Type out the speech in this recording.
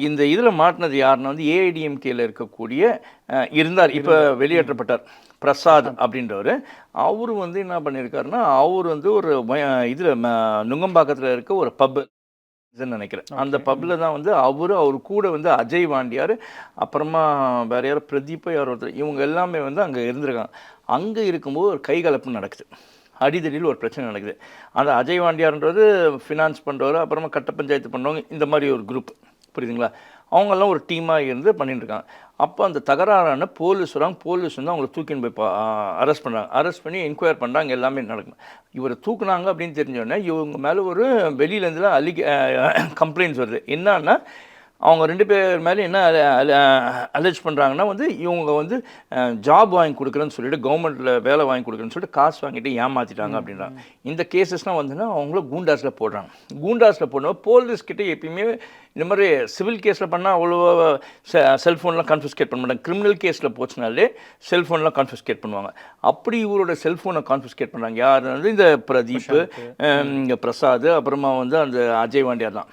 இந்த இதில் மாட்டினது யாருன்னா வந்து ஏஐடிஎம்கேல இருக்கக்கூடிய இருந்தார், இப்போ வெளியேற்றப்பட்டார், பிரசாத் அப்படின்றவர். அவர் வந்து என்ன பண்ணியிருக்காருன்னா, அவர் வந்து ஒரு இதில் நுங்கம்பாக்கத்தில் இருக்க ஒரு பப்பு நினைக்கிறேன். அந்த பப்ல தான் வந்து அவர் கூட வந்து அஜய் வாண்டியார், அப்புறமா வேற யாரோ பிரதீப்போ யாரோ ஒருத்தர், இவங்க எல்லாமே வந்து அங்கே இருந்திருக்காங்க. அங்கே இருக்கும்போது ஒரு கைகலப்பு நடக்குது, அடிதடியில் ஒரு பிரச்சனை நடக்குது. அந்த அஜய் வாண்டியார்ன்றது ஃபினான்ஸ் பண்ணுறவர், அப்புறமா கட்ட பஞ்சாயத்து பண்ணுறவங்க, இந்த மாதிரி ஒரு குரூப், புரியுதுங்களா? அவங்கெல்லாம் ஒரு டீமாக இருந்து பண்ணிட்டு இருக்காங்க. அப்போ அந்த தகராறான போலீஸ் வராங்க, போலீஸ் வந்து அவங்கள தூக்கின்னு போய் அரெஸ்ட் பண்ணுறாங்க. அரெஸ்ட் பண்ணி என்கொயர் பண்ணுறாங்க, எல்லாமே நடக்கும். இவரை தூக்குனாங்க அப்படின்னு தெரிஞ்சோடனே இவங்க மேலே ஒரு வெளியிலேருந்துலாம் கம்ப்ளைண்ட்ஸ் வருது. என்னன்னா, அவங்க 2 பேர் மேலே என்ன அலெஜ் பண்ணுறாங்கன்னா வந்து, இவங்க வந்து ஜாப் வாங்கி கொடுக்குறேன்னு சொல்லிட்டு, கவர்மெண்ட்டில் வேலை வாங்கி கொடுக்குறேன்னு சொல்லிட்டு காசு வாங்கிட்டு ஏமாற்றிட்டாங்க அப்படின்றாங்க. இந்த கேசஸ்லாம் வந்துன்னா அவங்கள கூண்டாஸில் போடுறாங்க. கூண்டாஸில் போடும்போது போலீஸ்கிட்ட எப்பயுமே இந்த மாதிரி சிவில் கேஸில் பண்ணால் அவ்வளோ செல்ஃபோன்லாம் கான்ஃபிஸ்கேட் பண்ண மாட்டாங்க. கிரிமினல் கேஸில் போச்சுனாலே செல்ஃபோன்லாம் கான்ஃபிஸ்கேட் பண்ணுவாங்க. அப்படி இவரோட செல்ஃபோனை கான்ஃபிஸ்கேட் பண்ணாங்க. யார் வந்து இந்த பிரதீப், பிரசாத், அப்புறமா வந்து அந்த அஜய் வாண்டியார் தான்.